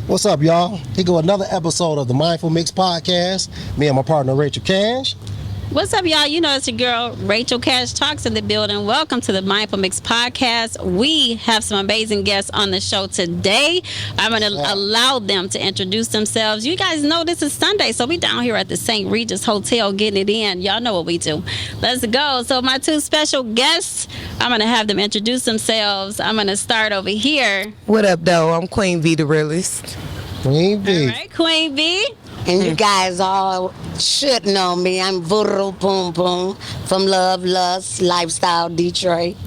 What's up, y'all? Here go another episode of the Mindful Mix Podcast. Me and my partner, Rachel Cash. What's up, y'all? You know it's your girl, Rachel Cash Talks in the building. Welcome to the Mindful Mix Podcast. We have some amazing guests on the show today. I'm going to allow them to introduce themselves. You guys know this is Sunday, so we down here at the St. Regis Hotel getting it in. Y'all know what we do. Let's go. So my two special guests, I'm going to have them introduce themselves. I'm going to start over here. What up, though? I'm Queen V, the Realest. Queen V. All right, Queen V. And you guys all should know me. I'm Duu Pum Pum from Love, Lust, Lifestyle, Detroit.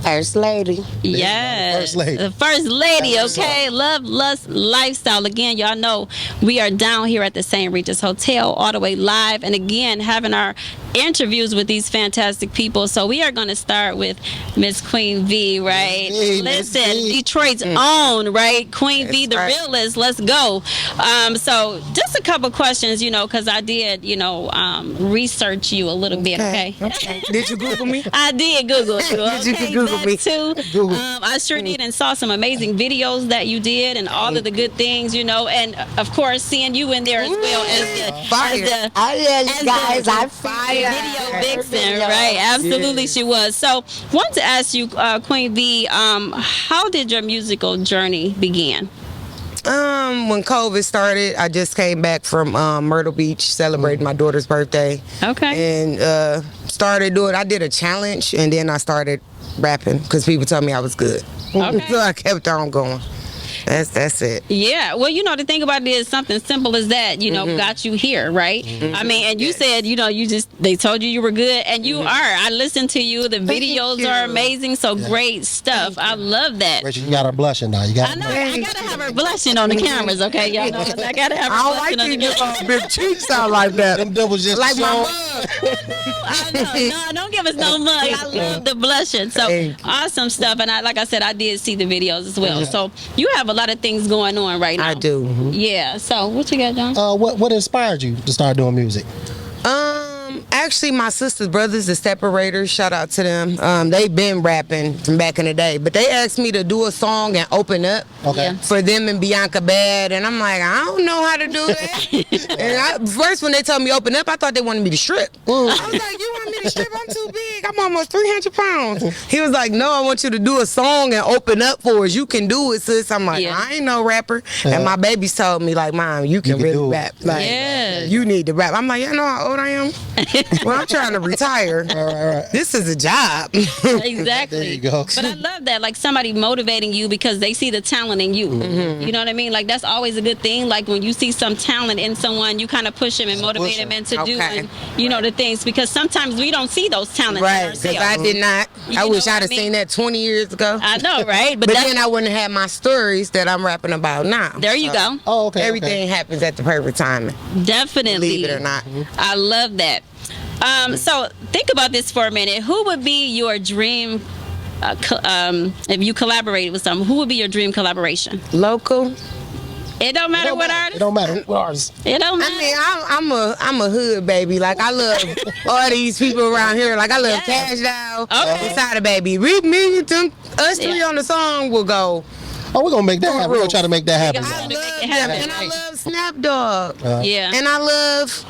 First lady. Yes. First lady. The first lady, okay? Love, Lust, Lifestyle. Again, y'all know we are down here at the St. Regis Hotel, all the way live. And again, having our interviews with these fantastic people. So we are going to start with Miss Queen V, right? Hey, Listen, V. Detroit's own, right? Queen V, the right. realist. Let's go. So just a couple questions, you know, because I did, you know, research you a little bit, okay? Did you Google me? I did Google you. Did you Okay, Google that me? too. Google. I sure did, and saw some amazing videos that you did, and all of the good things, you know, and of course seeing you in there as well as Oh yeah, you as guys, the I fire. video vixen, right? Absolutely, she was. So, wanted to ask you, Queen V, how did your musical journey begin? When COVID started, I just came back from Myrtle Beach celebrating my daughter's birthday. Okay. And started doing, I did a challenge, and then I started rapping because people told me I was good. Okay. So I kept on going. That's it. Yeah, well, you know, the thing about it is something simple as that, you know, got you here, right? I mean, and you said, you know, they told you were good, and you are. I listened to you. The videos are amazing, so great stuff. I love that. Rachel, you got her blushing now. You got I her know, blushing. I gotta have her blushing on the cameras, okay? Y'all know, I gotta have her I don't blushing like on the these cameras. big cheeks out like that. Them doubles just Like my show. mug. I know. No, don't give us no mug. I love the blushing. So Thank you. awesome stuff. And like I said, I did see the videos as well. So you have a lot of things going on right now. I do. Yeah. So what you got, John? What inspired you to start doing music? Actually, my sister's brothers, the Separators, shout out to them. They've been rapping from back in the day, but they asked me to do a song and open up Okay. Yeah. for them and Bianca Bad, and I'm like, I don't know how to do that. And first, when they told me open up, I thought they wanted me to strip. I was like, you want me to strip? I'm too big. I'm almost 300 pounds. He was like, no, I want you to do a song and open up for us. You can do it, sis. I'm like, Yeah. I ain't no rapper. And my babies told me, like, Mom, you can can do really it. rap. Like, Yes. you need to rap. I'm like, you know how old I am? Well, I'm trying to retire. All right. This is a job. Exactly. There you go. But I love that, like somebody motivating you because they see the talent in you. Mm-hmm. You know what I mean? Like that's always a good thing. Like when you see some talent in someone, you kind of push them and motivate them into Okay. doing, the things. Because sometimes we don't see those talents Right, in because ourselves. I did not. You I know wish what I'd I have mean? seen that 20 years ago. I know, right? But then I wouldn't have my stories that I'm rapping about now. there you go. Oh, okay. Everything happens at the perfect time. Definitely. Believe it or not. I love that. So think about this for a minute. Who would be your dream? If you collaborated with someone, who would be your dream collaboration? Local. It don't matter what It artist. don't matter what artist. It don't matter. I mean, I'm a hood baby. Like I love all these people around here. Like I love Yeah. Cash Doll. Okay. Inside a baby. Us three on the song will go. Oh, we're gonna make that happen. We're gonna try to make that happen. Gotta I make love it them, happen. and I love Snap Dog. Yeah. And I love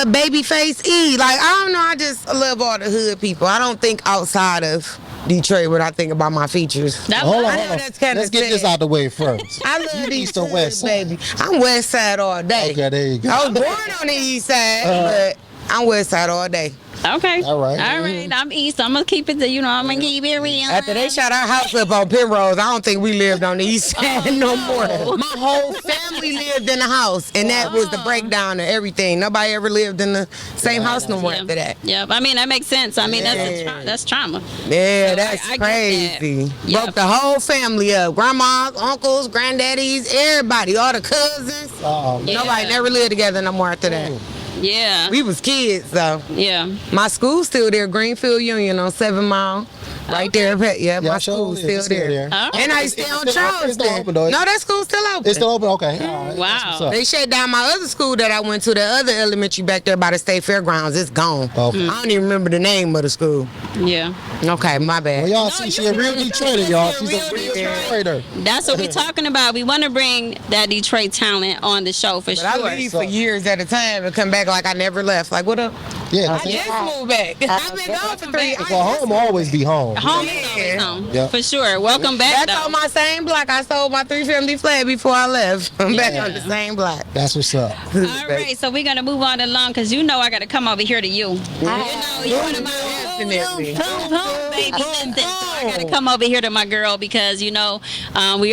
Babyface E. Like, I don't know, I just love all the hood people. I don't think outside of Detroit when I think about my features. That Hold was- on, I know hold on. that's kinda Let's get this sad. out the way first. I love You these East or hood, West side? baby. I'm West Side all day. Okay, there you go. I was born on the East Side, but I'm West Side all day. Okay. All right. All right. I'm East. I'm gonna keep it. I'm gonna keep it real. After they shot our house up on Penrose, I don't think we lived on the East Side no more. My whole family lived in the house, and that was the breakdown of everything. Nobody ever lived in the same house no more after that. Yeah. I mean, that makes sense. I mean, Yeah. that's trauma. Yeah, So that's I get crazy. that. Yep. Broke the whole family up. Grandmas, uncles, granddaddies, everybody, all the cousins. Yeah. Nobody never lived together no more after that. Yeah. We was kids though. Yeah. My school's still there, Greenfield Union on 7 Mile. Right there. Yeah, my sure school's is. still It's still there. there. And I It's stay still on open. It's still Charleston. open, though. No, that school's still open. It's still open. Okay. All right. Wow. That's what's up. They shut down my other school that I went to, the other elementary back there by the state fairgrounds. It's gone. Okay. I don't even remember the name of the school. Yeah. Okay, my bad. Well, y'all see, she a real Detroiter, y'all. She's a real Detroiter. That's what we're talking about. We want to bring that Detroit talent on the show for But I sure. leave for years at a time and come back like I never left. Like, what up? Yeah. I that's it. just moved back. I've been gone for 3 years. Well, home will always be home. Home is always home. Yeah. For sure. Welcome back, That's though. on my same block. I sold my 3-family flat before I left. I'm back on the same block. That's what's up. All right, so we're gonna move on along because I got to come over here to you. You know, you one of my Definitely. baby. Listen, so I got to come over here to my girl because we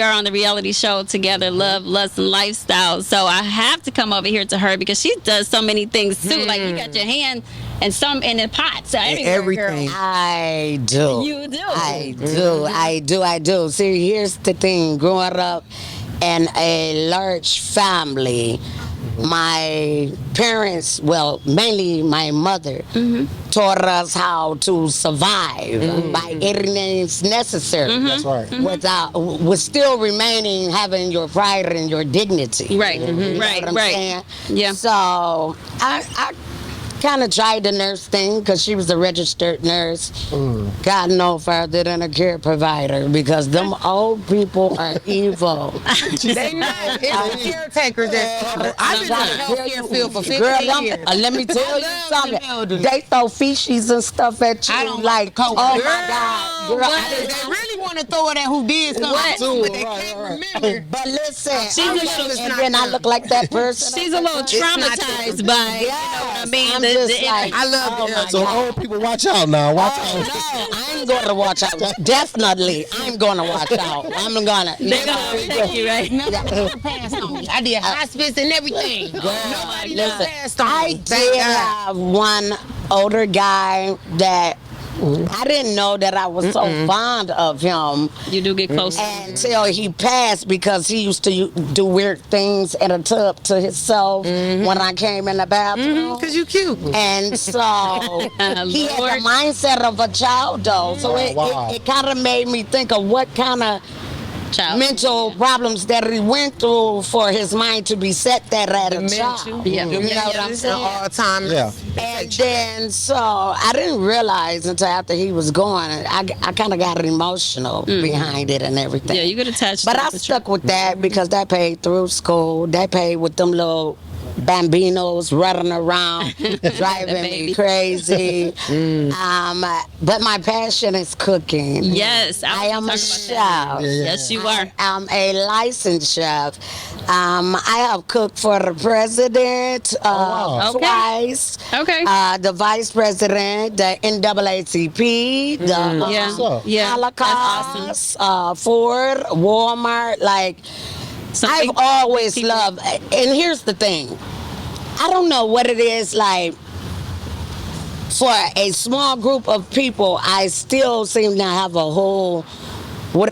are on the reality show together, Love, Lust, and Lifestyle. So I have to come over here to her because she does so many things too. Like you got your hand and some in the pots, so everywhere, Everything. girl. I do. You do. I do. See, here's the thing. Growing up in a large family, my parents, well, mainly my mother, taught us how to survive by any means necessary. That's right. With still remaining having your pride and your dignity. Right, You know right, what I'm right. saying? Yeah. So I kind of tried the nurse thing because she was a registered nurse. Got no further than a care provider because them old people are evil. They not. It's the caretakers that I've been in the healthcare field for 15 Girl, years. let me tell you love something. them elders. They throw feces and stuff at you. I don't like, cope. oh Girl, my God. Girl, what? They really want to throw it at who did something, What? too, but they Right, can't right. remember. but listen, She's a little- and then I look like that person. She's a little not traumatized by, you know what I mean? I'm just like, I love oh the my elders. So God. old people, watch out now. Watch No, out. I'm going to watch out. Definitely, I'm going to watch out. I'm going to. They're gonna protect you, right? Never passed on me. I did hospice and everything. Nobody never Listen, passed on I me. did Thank God. have one older guy that I didn't know that I was so fond of him You do get close. until he passed because he used to do weird things in a tub to himself when I came in the bathroom. Because you cute. And so he had Lord. the mindset of a child, though. So Wow. it kind of made me think of what kind of Child. mental problems that he went through for his mind to be set that at a child. Yeah. You know what I'm saying? All time. Yeah. And then, so I didn't realize until after he was gone, I kind of got emotional behind it and everything. Yeah, you get attached But to I it, for stuck with that because that paid through school. That paid with them little bambinos running around, driving me crazy. But my passion is cooking. Yes, I am a was chef. talking about that. Yes, you are. I'm a licensed chef. I have cooked for the president wow. Okay. twice. Okay. The vice president, the NAACP, the Yeah. What's up? Yeah. Holocaust, Ford, Walmart. Like, Some I've big always people. loved. And here's the thing, I don't know what it is like. For a small group of people, I still seem to have a whole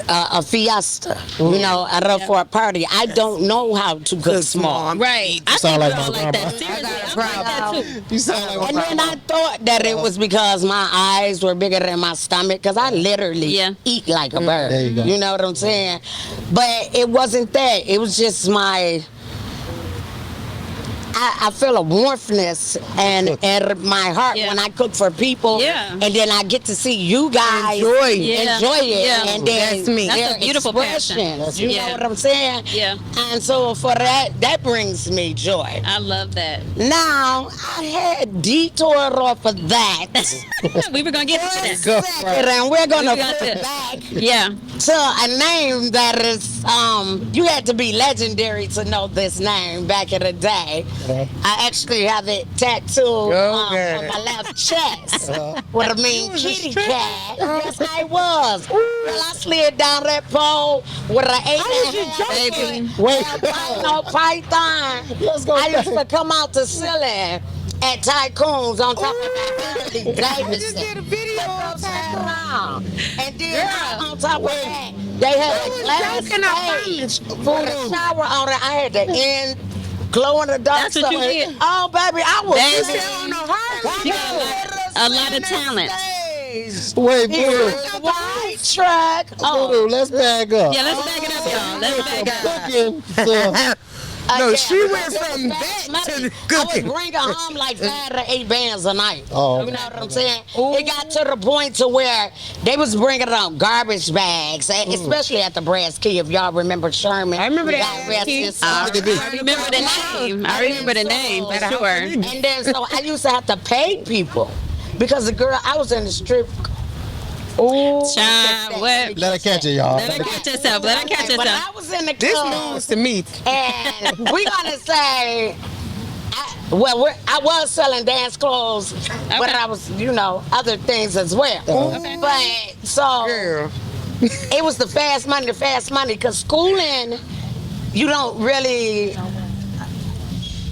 a fiesta, you know, for a party. I don't know how to cook small. Right. I sound think like we all my like grandma. that. Seriously, I'm like that too. You sound like And then I thought that it was because my eyes were bigger than my stomach, because I literally Yeah. eat like a bird. There you go. You know what I'm saying? But it wasn't that. It was just I feel a warmthness and my heart Yeah. when I cook for people. Yeah. And then I get to see you guys Enjoy. Yeah. enjoy it. Yeah. And then That's me. That's their a beautiful passion. expressions. You Yeah. know what I'm saying? Yeah. And so for that brings me joy. I love that. Now, I had detoured off of that. We were gonna get to that. Go. Second, and we're gonna We got put it this. back Yeah. to a name that is you had to be legendary to know this name back in the day. I actually have it tattooed Okay. on my left chest with a mean kitty cat. Yes, I was. Well, I slid down that pole with an 8.5 Baby. Wait. no python. Let's go I used back. to come out to ceiling at Tycoons on top of that Harley I just did Davidson. a video on Around. And then Girl. on top of that, they had a glass joking, I stage with a shower on it. I had the end glow in the dark. That's what you stuff. did. Oh, baby, I was Baby. sitting on the Harley. You got a lot of talent. Wait, Here Voodoo. was the white truck. Oh, Voodoo, let's back up. Yeah, let's back it up, y'all. Let's back up. Cooking to No, yeah, she went it was from fast that to money. the I was cooking. bringing home like 5 to 8 bands a night. Oh, You know what I'm saying? It got to the point to where they was bringing out garbage bags, especially at the Brass Key, if y'all remember Sherman. I remember that God rest Key. his soul. I remember the name. I remember the name for sure. And then so I used to have to pay people because the girl, I was in the strip. Oh, Child, what? let her catch it, y'all. Let her catch herself. Let her catch But herself. I was in the This club. news to me. And we're gonna say, I was selling dance clothes, but Okay. I was, other things as well. Okay. But so Girl. it was the fast money, because schooling, you don't really,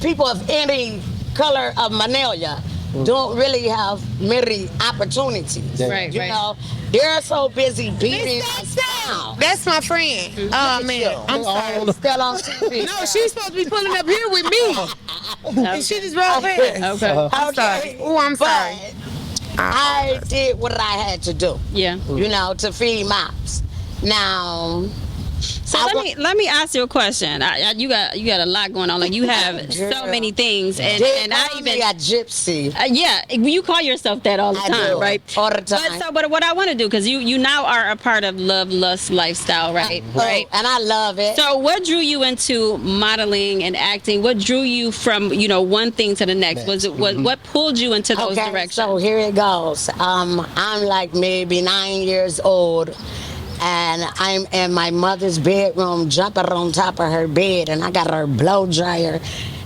people of any color of Manalia don't really have many opportunities. Right, You right. know, they're so busy beating us down. That's my friend. Oh man, I'm sorry. Still on TV. No, she's supposed to be pulling up here with me. And she just rolled past. Okay. I'm sorry. Oh, I'm sorry. But I did what I had to do, Yeah. to feed moms. Now, So let me ask you a question. You got a lot going on. Like you have so many things, and I even a gypsy. yeah, you call yourself that all the I time, do, right? all the time. But what I want to do, because you now are a part of Love Lust Lifestyle, right? Right. And I love it. So what drew you into modeling and acting? What drew you from one thing to the next? Was it what pulled you into those directions? So here it goes. I'm like maybe 9 years old, and I'm in my mother's bedroom, jumping on top of her bed, and I got her blow dryer.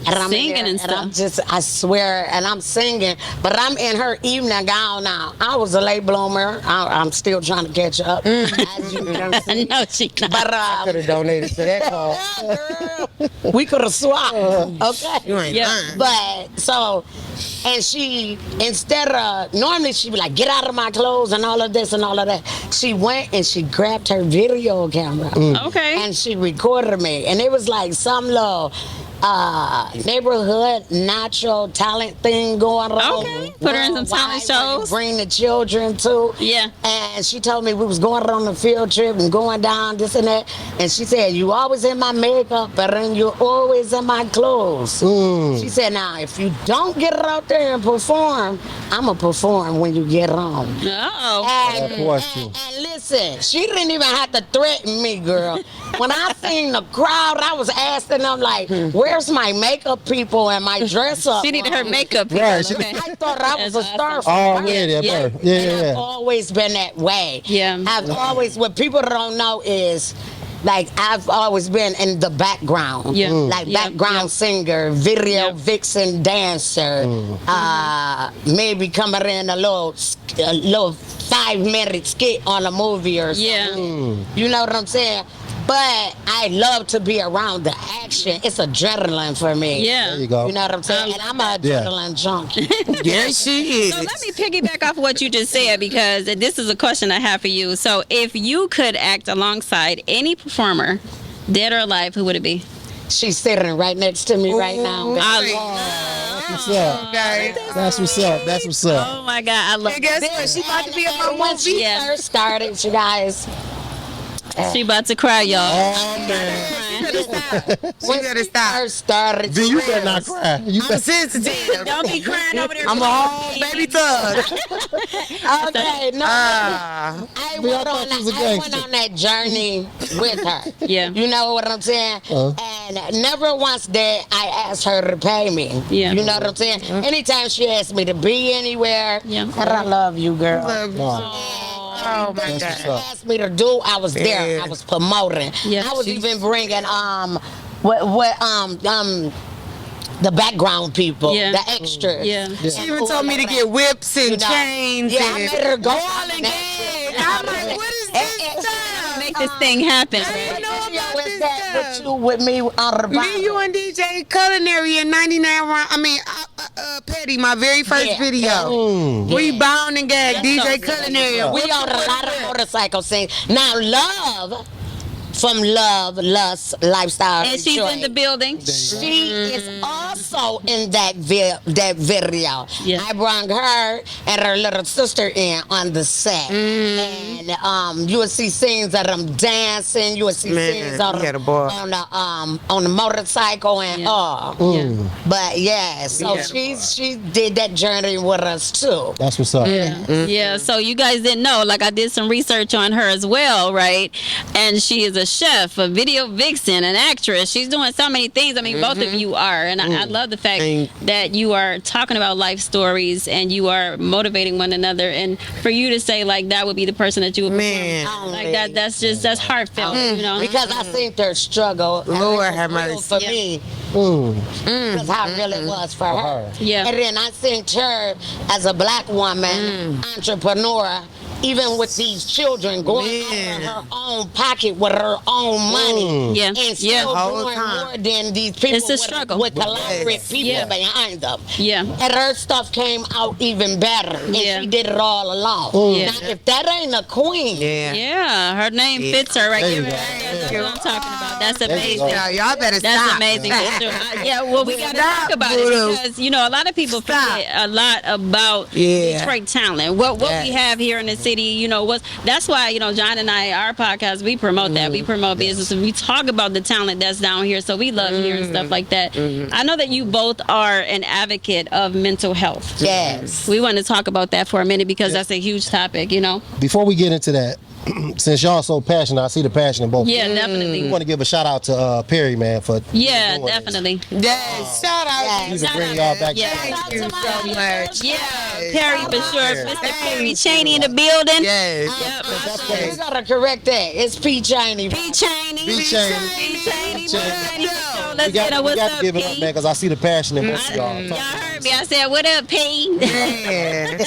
And I'm Singing in there, and I'm stuff. I swear, and I'm singing, but I'm in her evening gown now. I was a late bloomer. I'm still trying to catch up. As you can see. No, she not. But Could have donated to that cause. girl, we could have swapped. Okay. You ain't Yeah. lying. But so, and she, instead of, normally she'd be like, get out of my clothes and all of this and all of that. She went and she grabbed her video camera. Okay. And she recorded me. And it was like some little neighborhood natural talent thing going on. Okay. Put her in some talent Worldwide, where you shows. Bring the children too. Yeah. And she told me we was going on a field trip and going down this and that. And she said, you always in my makeup, but then you always in my clothes. She said, now, if you don't get out there and perform, I'm going to perform when you get home. Oh. And, That question. and listen, she didn't even have to threaten me, girl. when I seen the crowd, I was asking them like, "Where's my makeup people and my dress up?" She needed her makeup. Right, people, she- okay. I thought I was a That's star. awesome. from Oh, birth. yeah, Yeah. birth. Yeah, And yeah. I've always been that way. Yeah. I've always, what people don't know is, like, I've always been in the background. Yeah. Like, Yeah. background Yeah. singer, video Yeah. vixen, dancer. Maybe coming in a little 5-minute skit on a movie or something. Yeah. You know what I'm saying? But I love to be around the action. It's adrenaline for me. Yeah. There you go. You know what I'm saying? And I'm an Yeah. adrenaline junkie. Yes, she is. So let me piggyback off what you just said, because this is a question I have for you. So if you could act alongside any performer, dead or alive, who would it be? She's sitting right next to me right now. That's what's up. Okay. That's what's up. That's what's up. Oh my God, I love And guess what? She about to be in my And when movie. she Yeah. first started, you guys, She about to cry, y'all. Oh man. She better when she stop. first started, V, you better not cry. You I'm better, sensitive. Don't be crying over there. I'm a whole baby thug. okay, no, Ah. I V, I went thought on you was a I went gangster. on that journey with her. Yeah. You know what I'm saying? And never once did I ask her to pay me. Yeah. You know what I'm saying? Anytime she asked me to be anywhere, Yeah. and I love you, girl. Oh my Everything That's she what's up. asked me to do, I was there. Yeah. I was promoting. Yeah. I was even bringing the background people, Yeah. the extras. Yeah. She even told me to get whips and You know, chains. yeah, I and made her go ball and gags. I'm like, what is this stuff? Make this thing happen. I didn't know Video about is this that stuff. with you, with me on the Me, you, and DJ Culinary in 99 round. I mean, Petty, my very first Yeah. video. We bound and gagged DJ Culinary. We on a lot of motorcycle scenes. Now, Love from Love, Lust, Lifestyle. And she's in the Detroit. building. She is also in that video. Yeah. I brought her and her little sister in on the set, and you will see scenes of them dancing. You will see Man, scenes of you had a them ball. on the motorcycle and Yeah. all. Yeah. But yeah, so Yeah. she did that journey with us too. that's what's up. Yeah, so you guys didn't know, like I did some research on her as well, right? And she is a chef, a video vixen, an actress. She's doing so many things. I mean, both of you are. And I love the fact And- that you are talking about life stories and you are motivating one another. And for you to say, like, that would be the person that you would Man. perform, like that, that's heartfelt, you know? Because I seen their struggle. and Lord it was have real mercy. for Yeah. me. Mm. That's how real it was for her. Yeah. And then I seen her as a black woman, entrepreneur, even with these children going out Man. of her own pocket with her own money. Yeah. And Yeah. still Whole doing time. more than these people It's a with, struggle. with collaborative people Yeah. behind them. Yeah. And her stuff came out even better. And Yeah. she did it all alone. Yeah. Now, if that ain't a queen, Yeah. Yeah, her name fits her right There you there. go. That's what I'm talking about. That's There you amazing. go. Now, y'all better That's stop. amazing. For sure. Yeah, well, we got to Stop, talk about Voodoo. it because, you know, a lot of people forget a lot about Yeah. Detroit talent. What we Yes. have here in the city, you know, that's why, you know, John and I, our podcast, we promote that. We promote business. And we talk about the talent that's down here. So we love hearing stuff like that. I know that you both are an advocate of mental health. yes. We want to talk about that for a minute because that's a huge topic, you know? Before we get into that, since y'all so passionate, I see the passion in both. Yeah, We definitely. want to give a shout out to Perry, man, for Yeah, doing this. definitely. Yes. Shout out Yes. to He you. can bring y'all back. Yeah. Thank you so much. Yeah, Perry for sure. Mr. Perry Cheney in the building. Yes. We gotta correct that. It's P. Cheney. P. Cheney. P. Cheney. P. Cheney. Cheney. Let's get her. We What's got up, to give it P? up, man, because I see the passion in both of y'all. Y'all heard me. I said, what up, P? Man.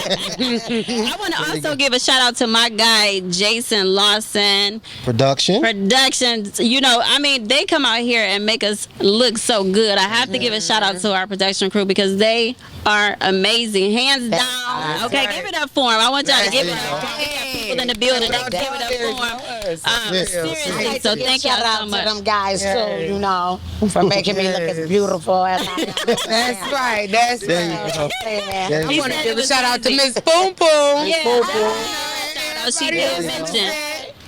I want to also give a shout out to my guy, Jason Lawson Production. Productions. You know, I mean, they come out here and make us look so good. I have to give a shout out to our production crew because they are amazing. Hands down. Okay, right. give it up for them. I want y'all to give it That's up. We got people in the building. They give it up for them. Seriously, so thank y'all Shout out so to much. them guys too, you know, for making me look as beautiful as I am. That's right. That's There you right. go. Yeah. There I you want go. to give a shout out to Miss Boom Boom. Yeah, Boom, boom. she did mention.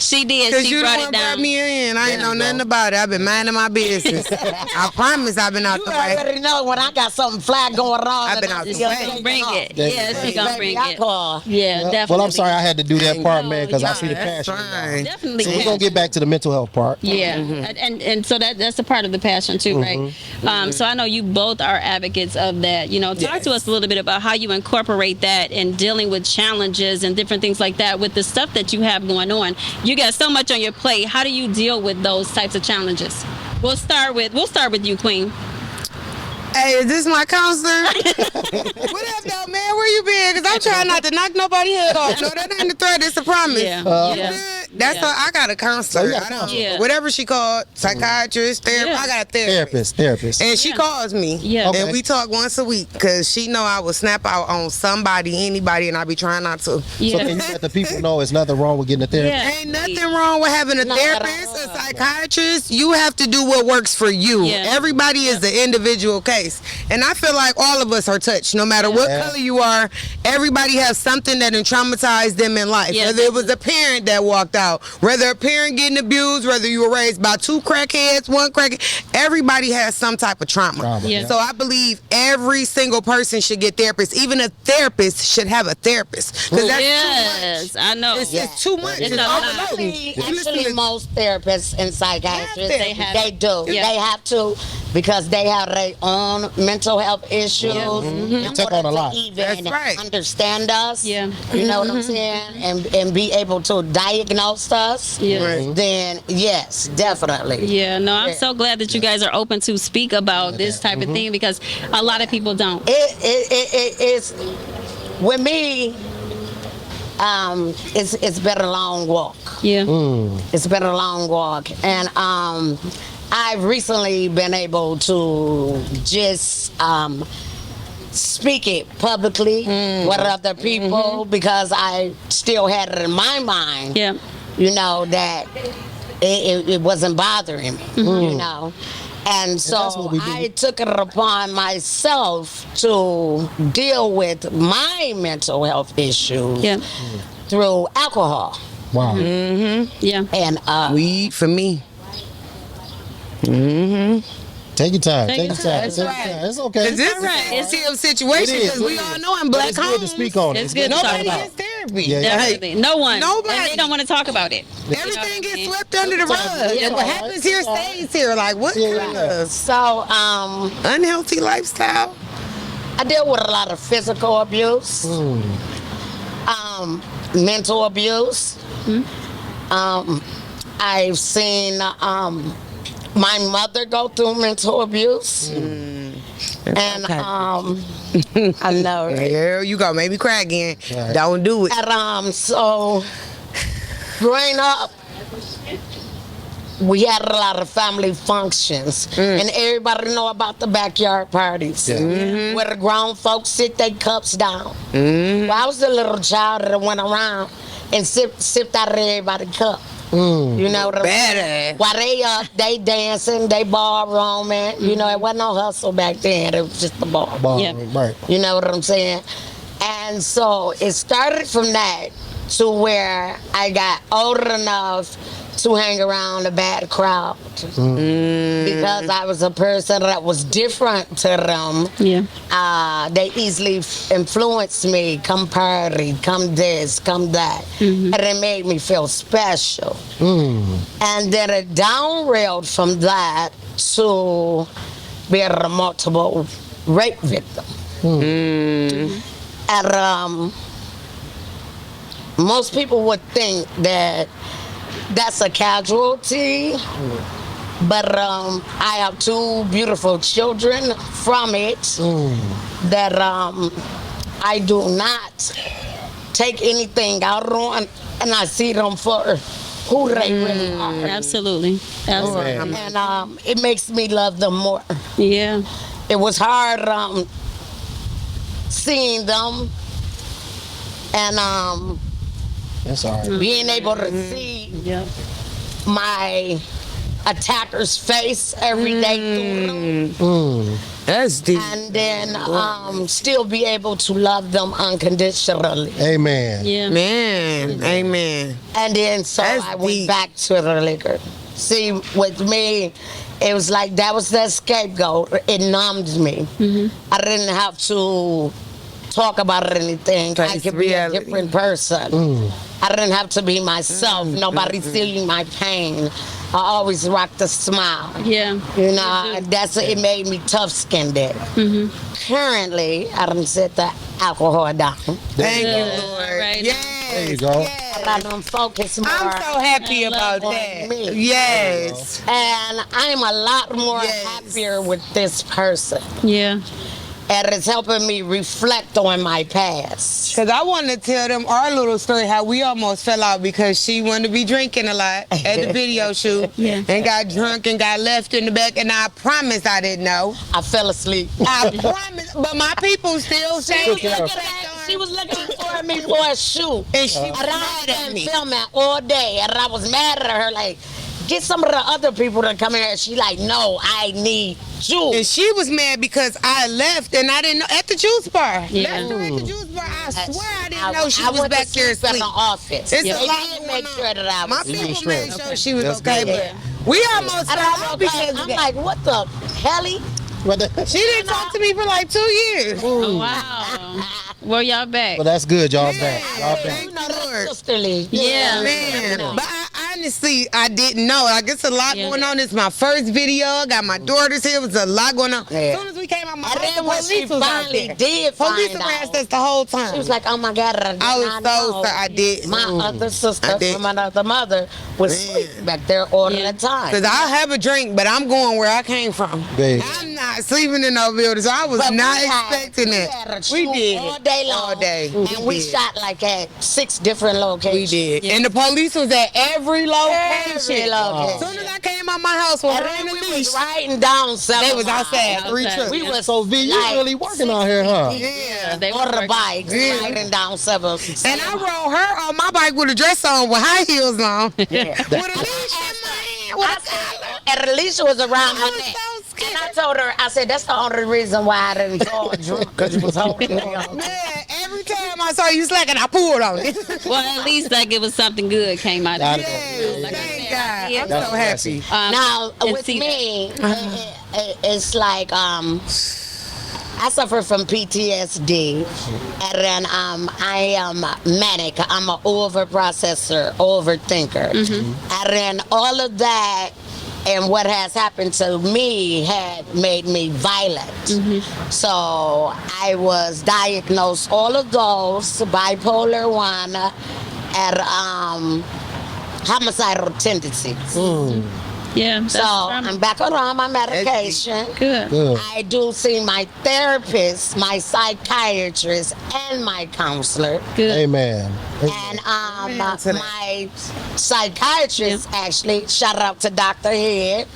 She did. Cause She you the brought one it brought down. me in. I ain't know nothing about it. I've been minding my business. I promise I've been out You the way. already know when I got something fly going on. I've been and out I the see way. her taking Bring off. it. Yeah, she gonna Baby, bring I it. call. Yeah, definitely. Well, I'm sorry I had to do that part, man, because I No, see the That's passion. fine. Definitely. So we're gonna get back to the mental health part. Yeah, and so that's a part of the passion too, right? So I know you both are advocates of that. You know, talk to us a little bit about how you incorporate that in dealing with challenges and different things like that with the stuff that you have going on. You got so much on your plate. How do you deal with those types of challenges? We'll start with you, Queen. Hey, is this my counselor? What up, though, man? Where you been? Because I'm trying not to knock nobody head off. No, that ain't a threat. It's a promise. Yeah. You Yeah. good? That's Yeah. I got a counselor. Oh, you got a I don't, counselor. Yeah. Whatever she called, psychiatrist, therapist. Yeah. I got a therapist. Therapist. And she calls me. Yeah. Okay. And we talk once a week because she know I will snap out on somebody, anybody, and I be trying not to. So can you let the people know there's nothing wrong with getting a therapist? Yeah. Ain't nothing wrong with having a Not at therapist, a all. psychiatrist. You have to do what works for you. Yeah. Everybody is the individual case. And I feel like all of us are touched. No matter what Yeah. color you are, everybody has something that done traumatized them in life. Yeah. Whether it was a parent that walked out, whether a parent getting abused, whether you were raised by two crackheads, one crackhead, everybody has some type of trauma. Yeah. So I believe every single person should get therapists. Even a therapist should have a therapist. Because that's Yes, I know. it's too much. It's It's a lot. overloading. You listen Actually, to- most therapists and psychiatrists, They have they it. do. Yeah. They have to because they have their own mental health issues. In They take on order a lot. to even That's right. understand us. Yeah. You know what I'm saying? And be able to diagnose us. Yeah. Right. Then yes, definitely. Yeah, no, I'm Yeah. so glad that you guys are open to speak about this type of thing because a lot of people don't. It's with me. It's been a long walk. Yeah. It's been a long walk, and I've recently been able to just speak it publicly with other people because I still had it in my mind. Yeah. You know that it wasn't bothering me. You know. And that's so what we do. I took it upon myself to deal with my mental health issues Yeah. through alcohol. Wow. Yeah. And Weed for me. Take your time. Take Take your your time. time. That's Take your right. time. It's okay. Cause this Alright. is a sensitive situation It is, because we it all is. know in But black it's good to homes, speak on it. It's good to talk nobody about. gets therapy. Yeah. Definitely. No one. Nobody. And they don't want to talk about it. Everything gets swept under the rug. Yeah. And what happens here stays here. Like what Yeah, kind yeah. of so unhealthy lifestyle? I deal with a lot of physical abuse, mental abuse. I've seen my mother go through mental abuse, and I know. Here you go. Maybe cry again. Right. Don't do it. And so growing up, we had a lot of family functions, and everybody know about the backyard parties, Yeah. where the grown folks sit their cups down. Well, I was the little child that went around and sipped out of everybody's cup. You know what I'm saying? Better. While they up, they dancing, they ballrooming. You know, it wasn't no hustle back then. It was just the ball. Yeah. Right. You know what I'm saying? And so it started from that to where I got old enough to hang around a bad crowd because I was a person that was different to them. Yeah. They easily influenced me. Come party, come this, come that, and it made me feel special. And then it downrailed from that to being a multiple rape victim. And most people would think that that's a casualty, but I have two beautiful children from it that I do not take anything out on, and I see them for who they really are. Absolutely. Absolutely. And it makes me love them more. Yeah. It was hard seeing them and That's all right. being able to see Yeah. my attacker's face every day, That's deep. and then still be able to love them unconditionally. Amen. Yeah. Man, amen. And then so That's I went deep. back to the liquor. See, with me, it was like that was the scapegoat. It numbed me. I didn't have to talk about anything. I Face could be a reality. different person. I didn't have to be myself. Nobody feeling my pain. I always rocked a smile. Yeah. You know, it made me tough-skinned. Currently, I done set the alcohol down. Thank you you, go. Lord. Right. Yes. There you go. Yes. I done focus more. I'm so happy about on that. me. Yes. And I'm a lot more Yes. happier with this person. Yeah. And it's helping me reflect on my past. Because I want to tell them our little story, how we almost fell out because she wanted to be drinking a lot at the video shoot Yeah. and got drunk and got left in the back. And I promise I didn't know. I fell asleep. I promise. But my people still say She was looking for me for a shoot. and she And was I mad at been me. filming all day. And I was mad at her, like, get some of the other people to come here. She like, no, I need you. And she was mad because I left and I didn't know at the juice bar. Yeah. Left her at the juice bar. I swear I didn't know she was went to back there sleep in asleep. the office. It's They a lot did going make on. sure that I My was people straight. made sure she was That's okay, good. but we almost And fell I'm out okay. because of I'm that. like, what the helly? Well, that- She didn't talk to me for like 2 years. Oh, wow. Well, y'all back. well, that's good. Y'all back. Y'all back. Thank You know, you, that's Lord. sisterly. Yeah. Man, but I honestly, I didn't know. I guess a lot Yeah. going on. It's my first video. I got my daughters here. It was a lot going on. Yeah. As soon as we came out, my And house, then the when she police was out finally there. did Police find harassed out, us the whole time. she was like, oh my God, I did I was not so know. sorry. I did. My other sister I did. from another mother was Man. sleeping back there all Yeah. the time. Because I'll have a drink, but I'm going where I came from. Baby. I'm not sleeping in no building, so I was But not we had- expecting we that. had a We shoot did. all day long. All day. And we did. shot like at 6 different We locations. did. Yeah. And the police was at every location. Every location. As soon as I came out my house with And her then in we the leash, was riding down 7 they was miles. outside. 3 Outside. trips. We was So V, you like really working out here, huh? Yeah. They were on the working. bikes, Yeah. riding down 7. And I rode her on my bike with a dress on with high heels on. Yeah. With a leash in my hand. With a collar. And Alicia was around I my was neck. so scared. And I told her, I said, that's the only reason why I didn't go drunk, because you was holding me on. Man, every time I saw you slacking, I pulled on it. Well, at least like it was something good came out of Gotta it. go. Yes, Like I thank said, God. yeah. I'm That's so happy. Now, and with see me, it's like, I suffer from PTSD, and then I am manic. I'm an over-processor, overthinker. And then all of that and what has happened to me had made me violent. So I was diagnosed all of those, bipolar 1, and homicidal tendencies. Yeah. That's So I'm back on my medication. good. Good. I do see my therapist, my psychiatrist, and my counselor. Good. Amen. And Amen to that. my psychiatrist actually, shout out to Dr. Head.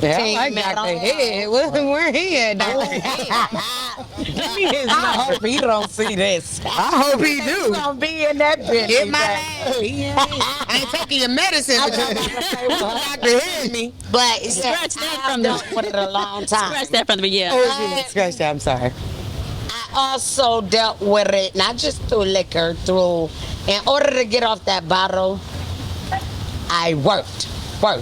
Yeah, Team I like Metal. Dr. Head. Where he at, Dr. Head? Give me his I number. hope he don't see this. I hope he He's do. gonna be in that bitch. Get my ass. I ain't taking your medicine. Dr. Head me. But Scratch that I've from the- dealt with it a long time. Scratch that from the yeah. Oh, shit. Scratch that. I'm sorry. I also dealt with it, not just through liquor, in order to get off that bottle, I worked.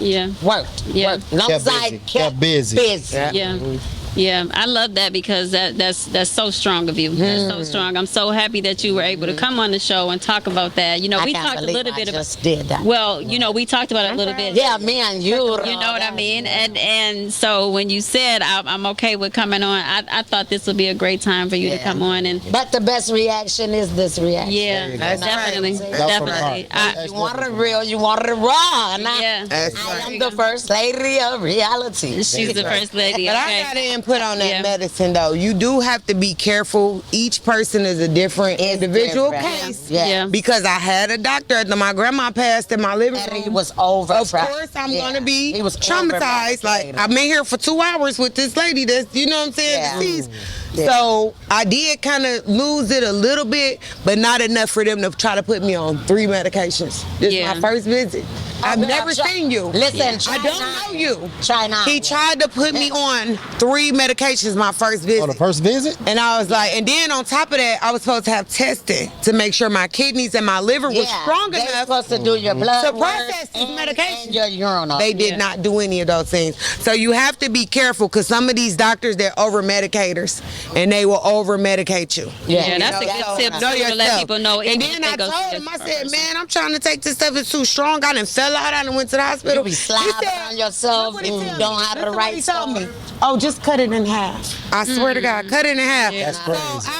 Yeah. Worked. Long Kept as I busy. kept Kept busy. Yeah. Yeah, I love that because that's so strong of you. That's so strong. I'm so happy that you were able to come on the show and talk about that. You know, I we can't talked a believe little I bit about. just did that. Well, you know, we talked about it a little bit. Yeah, me and you. You know what I mean? And so when you said I'm okay with coming on, I thought this would be a great time for you to Yeah. come on and But the best reaction is this reaction. yeah, you go. That's definitely, right. That's from the definitely. heart. You want it real, you want it raw. And Yeah. That's I right. am the first lady of reality. She's the first lady. But Okay. I got to input on that Yeah. medicine, though. You do have to be careful. Each person is a different individual different. case. Yeah. Because I had a doctor after my grandma passed in my living And room. he was over. Of course, I'm gonna be He was traumatized. Like I'm in here for 2 hours with this lady that's, you know what I'm saying, Yeah. deceased. Yeah. So I did kind of lose it a little bit, but not enough for them to try to put me on 3 medications. This is Yeah. my first visit. I've girl, never seen you. Listen, I don't know you. Try not. He tried to put me on 3 medications my first visit. On the first visit? And I was like, and then on top of that, I was supposed to have testing to make sure my kidneys and my liver was strong they're enough supposed to do your blood to work process this medication. and your urinal. They did not do any of those things. So you have to be careful because some of these doctors, they're over medicators and they will over medicate you. Yeah, that's a good tip Know too, to let yourself. people know. And even then if I they go told see him, a I said, person. man, I'm trying to take this stuff. It's too strong. I done fell out. I done went to the hospital. You be slobbing on yourself Look what he and you tell don't me. have the Listen what right he told me. stuff. Oh, just cut it in half. I swear to God, cut it in half. That's crazy. So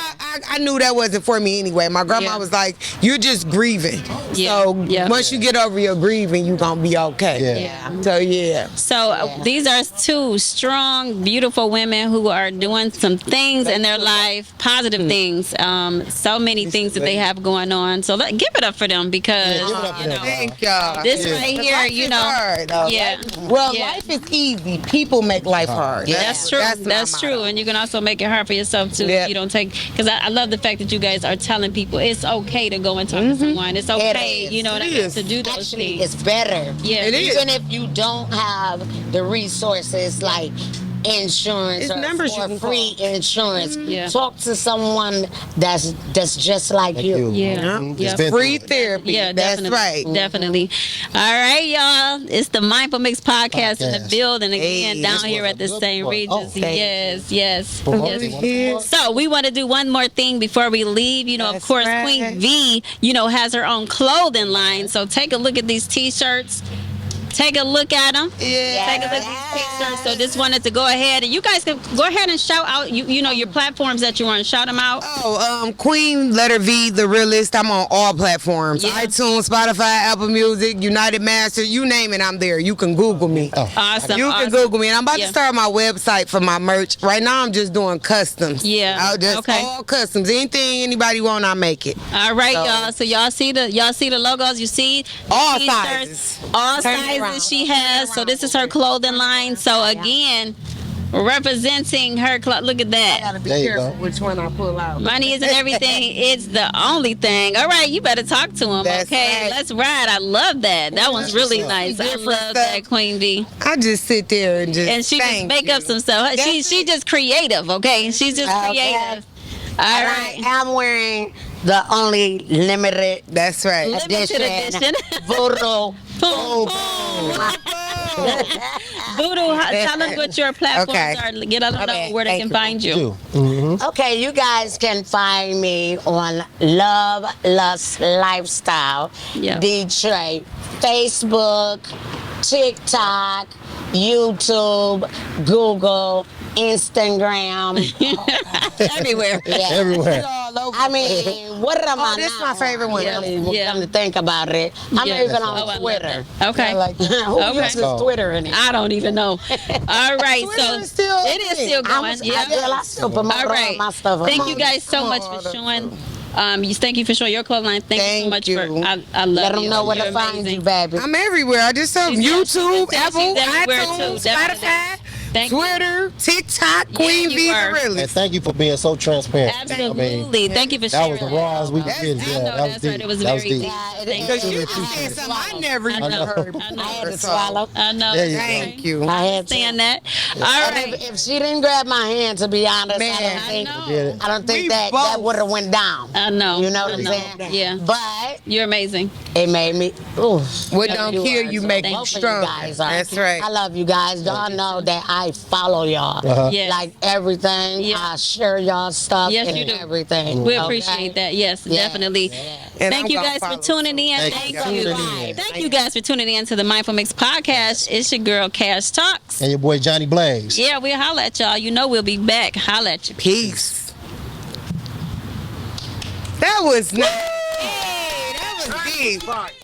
I knew that wasn't for me anyway. My grandma was like, you're just grieving. Yeah. So Yeah. once you get over your grieving, you're going to be okay. Yeah. So, yeah. So these are 2 strong, beautiful women who are doing some things in their life, positive things. So many things that they have going on. So give it up for them because Yeah, give it up for you them. know, Thank y'all. this Yeah. right here, Life you is know, hard, though. yeah. Well, Yeah. life is easy. People make life hard. That's true. my That's true. motto. And you can also make it hard for yourself too. Yeah. If you don't take, because I love the fact that you guys are telling people it's okay to go and talk to someone. It's okay, is. you know what I It mean, is. to do those Actually, things. it's better. Yeah. It is. Even if you don't have the resources like insurance It's or, numbers you or can free insurance, Yeah. talk to someone that's just like you. Yeah. Mhm. Yeah. It's been Free through it. therapy. Yeah, That's definitely. right. Definitely. All right, y'all. It's the Mindful Mix podcast in the Podcast. building again Hey, down this here was at a the good St. one. Regis. Oh, thank Yes, yes. Promote yes. it. Yes. So we want to do one more thing before we leave. You know, of That's course, right. Queen V, has her own clothing line. So take a look at these T-shirts. Take a look at them. Yeah. Take a look at these T-shirts. So just wanted to go ahead and you guys can go ahead and shout out. You know your platforms that you want to shout them out. Queen letter V, the Realest. I'm on all platforms. Yeah. iTunes, Spotify, Apple Music, United Master, you name it, I'm there. You can Google me. Oh. Awesome. You awesome. can Google me. And I'm about Yeah. to start my website for my merch. Right now I'm just doing customs. Yeah. I'll just Okay. all customs. Anything anybody want, I make it. All right, So- y'all. So y'all see the logos. You see the All t-shirts, sizes. all Turn it sizes around. she has. So this is her clothing line. So again, representing her. Look at that. Gotta be There you careful go. which one I pull out. Money isn't everything. It's the only thing. All right, you better talk to him. That's Okay, right. let's ride. I love that. That one's really what's up. nice. I Different love stuff. that, Queen V. I just sit there and just And she just thank make you. up some stuff. She That's she it. just creative. Okay, she's just Okay. creative. All And right. I am wearing the only limited That's right. Limited edition. Voodoo. Boom, boom. Voodoo, tell us what your platforms Okay. are. Get them know Okay, where they thank can you. find you. Too. Mhm. Okay, you guys can find me on Love Lust Lifestyle Yeah. Detroit, Facebook, TikTok, YouTube, Google, Instagram. Everywhere. Yeah. Everywhere. I mean, what am I this not my favorite on? one. Really, Yeah. Come to think about it, I'm Yeah. even Oh, I on love Twitter. that. Okay. Who Okay. uses Twitter anymore? I don't even know. All right, Twitter so is still it is still going. Yeah. I still promote All all right. my stuff. Thank you guys so much for showing. Thank you for showing your clothing line. Thank you so Thank much you. for. I love Let them you. know where to You're find amazing. you, baby. I'm everywhere. I just said She's- YouTube, she's Apple, everywhere iTunes, too, definitely. Spotify, Thank you. Twitter, TikTok, Queen you V, are. the And Realest. thank you for being so transparent. I mean, Absolutely. Thank you for that sharing. was the raw as we could That's get. deep. Yeah, I know, that was that's deep. right. It was That was very deep. deep. Yeah, Thank Because you. you appreciate said it. something I never I even know. heard. I know. I had to So, swallow. I know. There you that's go. right. Thank you. I had to. Saying that. All And right. if she didn't grab my hand, to be honest, Man, I don't think, know. I don't think We that both- would have went down. I know. You know what I I'm know. saying? Yeah. But You're amazing. it made me. Ooh, What don't kill you make Thank you you. strong. guys are. That's right. I love you guys. Y'all know that I follow y'all. Yes. Like everything. Yeah. I share y'all stuff Yes, and you do. everything. We okay? appreciate that. Yes, Yeah. definitely. And Thank I'm you gonna guys for follow tuning in. Thank Thank you for you. tuning in. Thank you guys for tuning in to the Mindful Mix podcast. It's your girl Cash Talks. And your boy Johnny Blaze. Yeah, we'll holla at y'all. You know we'll be back. Holla at you. Peace. That was nice. Hey, that was deep.